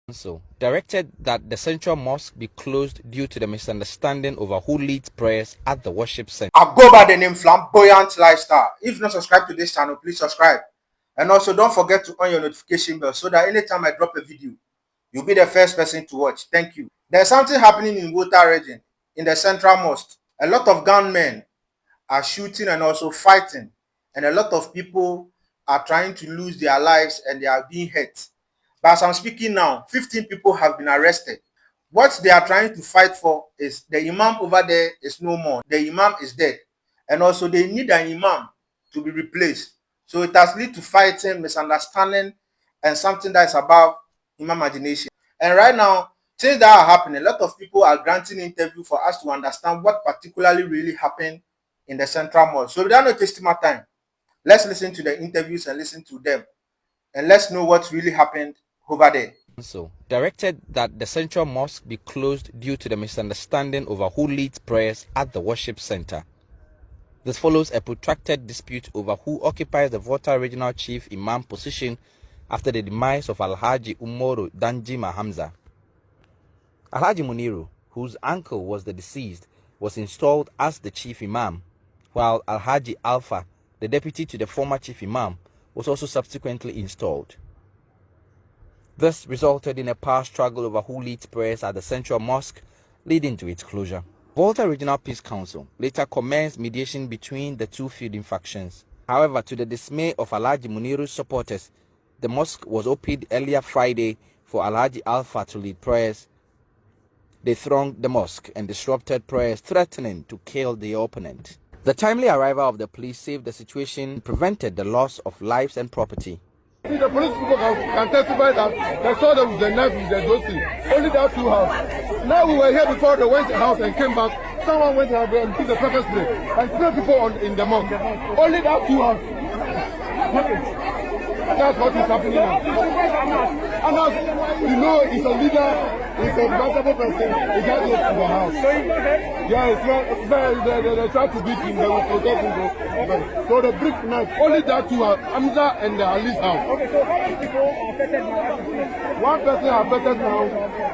Council directed that the central mosque be closed due to the misunderstanding over who leads prayers at the worship center. I go by the name Flamboyant Lifestyle. If not subscribed to this channel, please subscribe. And also don't forget to on your notification bell so that anytime I drop a video, you'll be the first person to watch. Thank you. There's something happening in Volta region, in the central mosque. A lot of gunmen are shooting and also fighting, and a lot of people are trying to lose their lives and they are being hurt. But as I'm speaking now, 15 people have been arrested. What they are trying to fight for is the Imam over there is no more. The Imam is dead. And also they need an Imam to be replaced. So it has led to fighting, misunderstanding, and something that is above human imagination. And right now, things that are happening, a lot of people are granting interview for us to understand what particularly really happened in the central mosque. So without no wasting my time, let's listen to the interviews and listen to them. And let's know what really happened over there. Council directed that the central mosque be closed due to the misunderstanding over who leads prayers at the worship center. This follows a protracted dispute over who occupies the Volta regional chief imam position after the demise of Alhaji Umaru Danjima Hamza. Alhaji Muniru, whose uncle was the deceased, was installed as the chief imam, while Alhaji Alpha, the deputy to the former chief imam, was also subsequently installed. This resulted in a power struggle over who leads prayers at the central mosque, leading to its closure. Volta Regional Peace Council later commenced mediation between the two feuding factions. However, to the dismay of Alhaji Muniru's supporters, the mosque was opened earlier Friday for Alhaji Alpha to lead prayers. They thronged the mosque and disrupted prayers, threatening to kill the opponent. The timely arrival of the police saved the situation and prevented the loss of lives and property. The police people can testify that they saw them with the knife with the dosi. Only that two house. Now we were here before they went to the house and came back. Someone went out there and put the pepper spray and 3 people in the mosque. Only that two house. That's what is happening now. And as you know, it's a leader, it's a responsible person. He can't go to the house. Yeah, it's not. They try to beat him. They will protect him. So the brick knife. Only that two are Hamza and Ali's house. Okay, so how many people are affected now? One person affected now.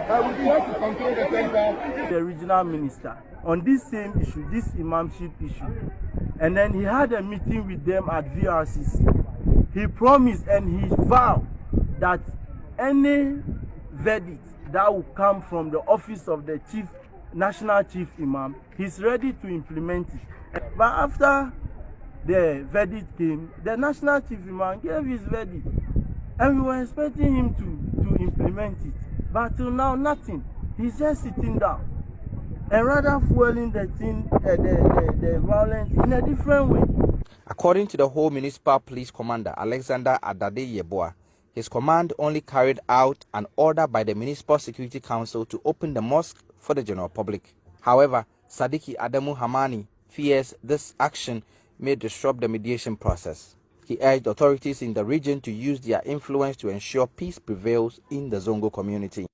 I will try to control the center. The regional minister on this same issue, this imamship issue, and then he had a meeting with them at VRCC. He promised and he vowed that any verdict that will come from the office of the national chief imam, he's ready to implement it. But after the verdict came, the national chief imam gave his verdict, and we were expecting him to implement it. But till now, nothing. He's just sitting down and rather fueling the thing, the violence in a different way. According to the whole municipal police commander, Alexander Adade Yeboah, his command only carried out an order by the Municipal Security Council to open the mosque for the general public. However, Sadiki Adamu Hamani fears this action may disrupt the mediation process. He urged authorities in the region to use their influence to ensure peace prevails in the Zongo community.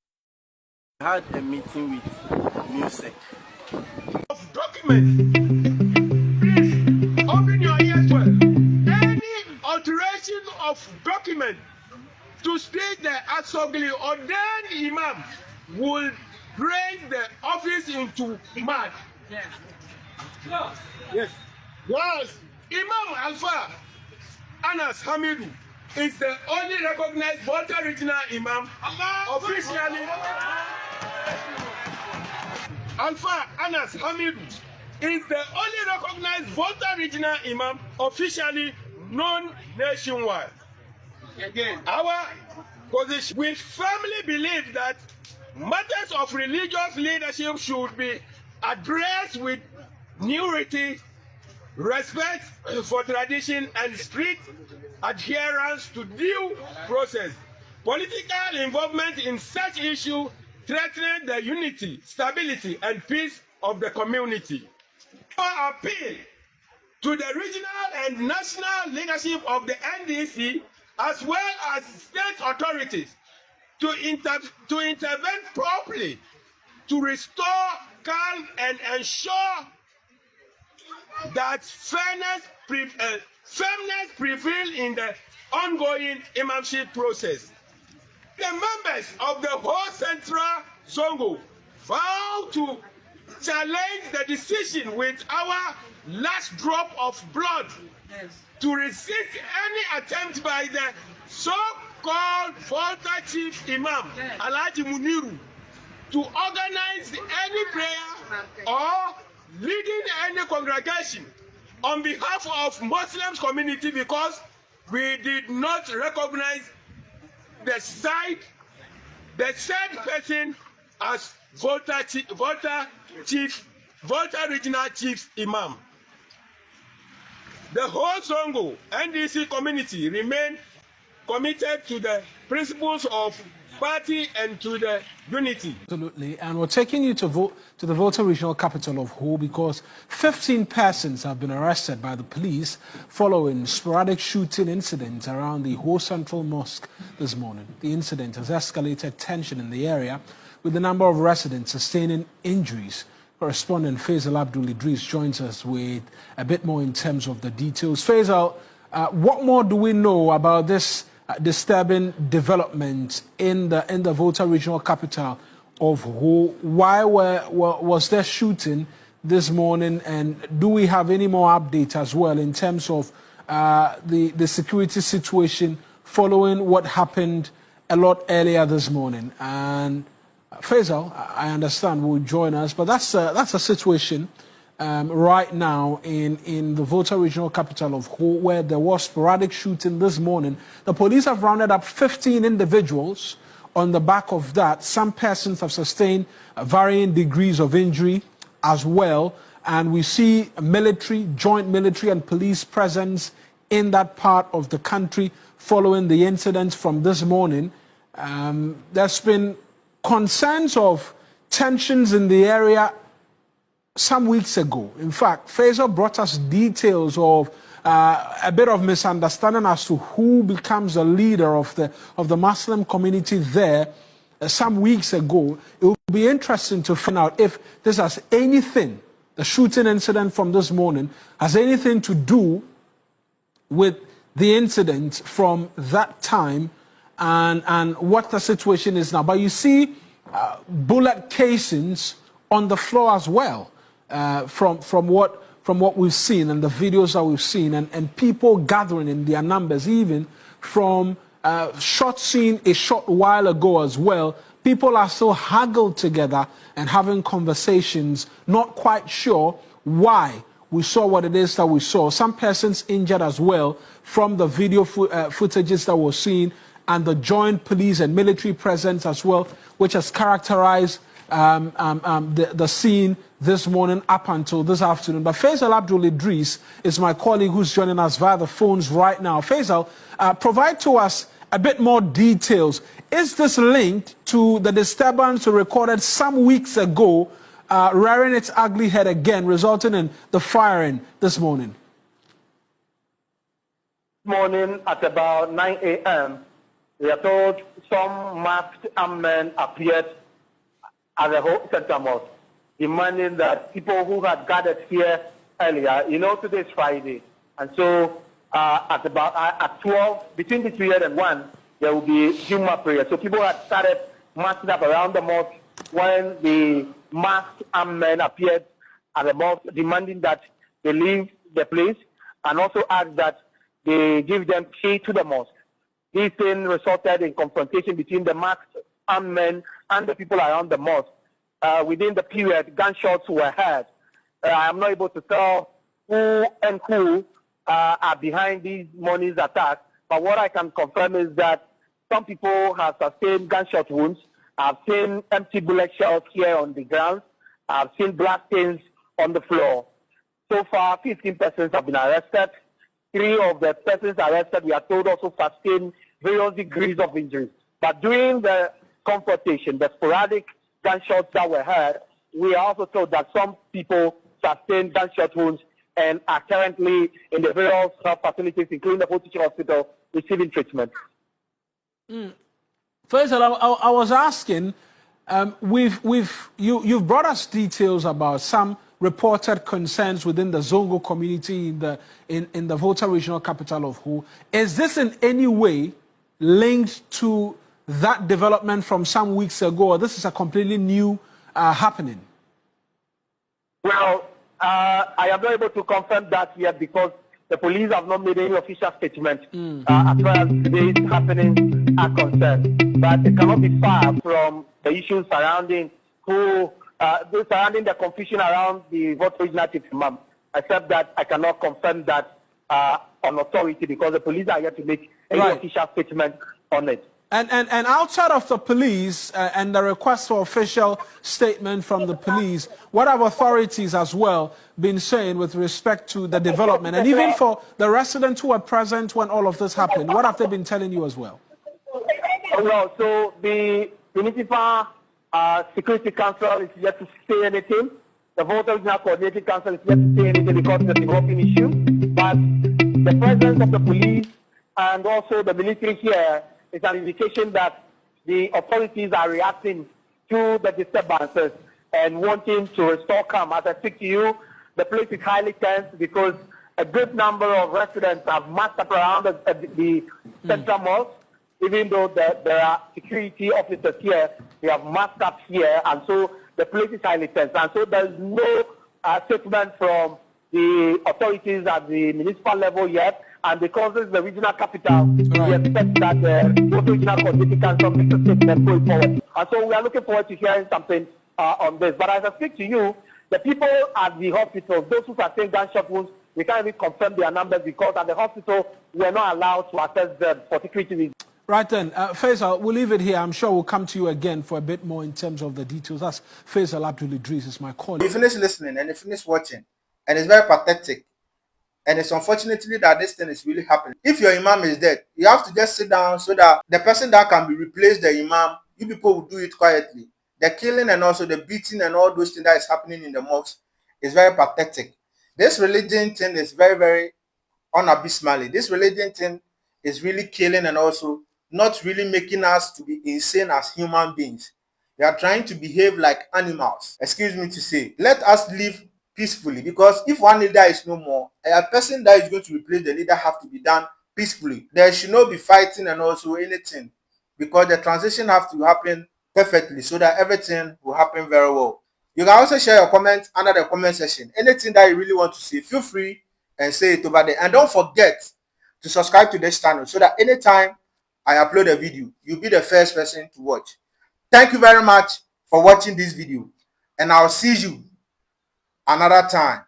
I had a meeting with music. Of documents. Please open your ears well. Any alteration of document to state the Asogli ordained Imam will bring the office into mud. Yes. Yes. Yes. Imam Alpha Anas Hamidu is the only recognized Volta regional Imam officially. Alpha Anas Hamidu is the only recognized Volta regional Imam officially known nationwide. Again, our position, we firmly believe that matters of religious leadership should be addressed with purity, respect for tradition, and strict adherence to due process. Political involvement in such issue threatens the unity, stability, and peace of the community. Our appeal to the regional and national leadership of the NDC, as well as state authorities, to intervene properly to restore calm and ensure that fairness prevails in the ongoing imamship process. The members of the whole Central Zongo vow to challenge the decision with our last drop of blood to resist any attempt by the so-called Volta Chief Imam, Alhaji Muniru, to organize any prayer or leading any congregation on behalf of Muslims community, because we did not recognize the said person as Volta Regional Chief Imam. The whole Zongo NDC community remain committed to the principles of party and to the unity. Absolutely, and we're taking you to the Volta regional capital of Ho because 15 persons have been arrested by the police following sporadic shooting incidents around the Ho Central Mosque this morning. The incident has escalated tension in the area, with a number of residents sustaining injuries. Correspondent Faisal Abdul Idris joins us with a bit more in terms of the details. Faisal, what more do we know about this disturbing development in the Volta regional capital of Ho? Why was there shooting this morning, and do we have any more updates as well in terms of the security situation following what happened a lot earlier this morning? And Faisal, I understand, will join us, but that's a situation right now in the Volta regional capital of Ho, where there was sporadic shooting this morning. The police have rounded up 15 individuals. On the back of that, some persons have sustained varying degrees of injury as well, and we see military, joint military and police presence in that part of the country following the incidents from this morning. There's been concerns of tensions in the area some weeks ago. In fact, Faisal brought us details of a bit of misunderstanding as to who becomes the leader of the Muslim community there some weeks ago. It will be interesting to find out if this has anything, the shooting incident from this morning, has anything to do with the incident from that time and what the situation is now. But you see bullet casings on the floor as well, from what we've seen and the videos that we've seen, and people gathering in their numbers, even from shots seen a short while ago as well. People are still huddled together and having conversations, not quite sure why we saw what it is that we saw. Some persons injured as well from the video footages that we're seeing, and the joint police and military presence as well, which has characterized the scene this morning up until this afternoon. But Faisal Abdul Idris is my colleague who's joining us via the phones right now. Faisal, provide to us a bit more details. Is this linked to the disturbance recorded some weeks ago, rearing its ugly head again, resulting in the firing this morning? Morning at about 9 a.m., we are told some masked men appeared at the whole Central Mosque, demanding that people who had gathered here earlier, today is Friday, and so at 12, between this period and 1, there will be Juma prayer. So people had started marching up around the mosque when the masked men appeared at the mosque, demanding that they leave the place and also asked that they give them key to the mosque. This thing resulted in confrontation between the masked men and the people around the mosque. Within the period, gunshots were heard. I am not able to tell who are behind these morning's attacks, but what I can confirm is that some people have sustained gunshot wounds. I've seen empty bullet shells here on the ground. I've seen blood stains on the floor. So far, 15 persons have been arrested. 3 of the persons arrested, we are told, also sustained various degrees of injury. But during the confrontation, the sporadic gunshots that were heard, we are also told that some people sustained gunshot wounds and are currently in the various facilities, including the Volta Hospital, receiving treatment. Faisal, I was asking, you've brought us details about some reported concerns within the Zongo community in the Volta regional capital of Ho. Is this in any way linked to that development from some weeks ago, or this is a completely new happening? Well, I am not able to confirm that yet because the police have not made any official statement as far as today's happenings are concerned. But it cannot be far from the issues surrounding surrounding the confusion around the Volta Regional Chief Imam, except that I cannot confirm that on authority because the police are yet to make any official statement on it. And outside of the police and the request for official statement from the police, what have authorities as well been saying with respect to the development? And even for the residents who were present when all of this happened, what have they been telling you as well? Well, so the Municipal Security Council is yet to say anything. The Volta Regional Coordinating Council is yet to say anything because it's a developing issue. But the presence of the police and also the military here is an indication that the authorities are reacting to the disturbances and wanting to restore calm. As I speak to you, the place is highly tense because a good number of residents have massed up around the central mosque. Even though there are security officers here, they have massed up here, and so the place is highly tense. And so there is no statement from the authorities at the municipal level yet. And because this is the regional capital, we expect that the Volta Regional Coordinating Council makes a statement going forward. And so we are looking forward to hearing something on this. But as I speak to you, the people at the hospital, those who are saying gunshot wounds, we can't even confirm their numbers because at the hospital, we are not allowed to assess them for security reasons. Right then, Faisal, we'll leave it here. I'm sure we'll come to you again for a bit more in terms of the details. That's Faisal Abdul Idris, is my colleague. You finish listening and you finish watching, and it's very pathetic. And it's unfortunately that this thing is really happening. If your imam is dead, you have to just sit down so that the person that can be replaced the imam, you people will do it quietly. The killing and also the beating and all those things that is happening in the mosque is very pathetic. This religion thing is very, very unabysmally. This religion thing is really killing and also not really making us to be insane as human beings. They are trying to behave like animals. Excuse me to say. Let us live peacefully, because if one leader is no more, a person that is going to replace the leader have to be done peacefully. There should not be fighting and also anything, because the transition have to happen perfectly so that everything will happen very well. You can also share your comments under the comment section. Anything that you really want to say, feel free and say it over there. And don't forget to subscribe to this channel so that anytime I upload a video, you'll be the first person to watch. Thank you very much for watching this video, and I'll see you another time.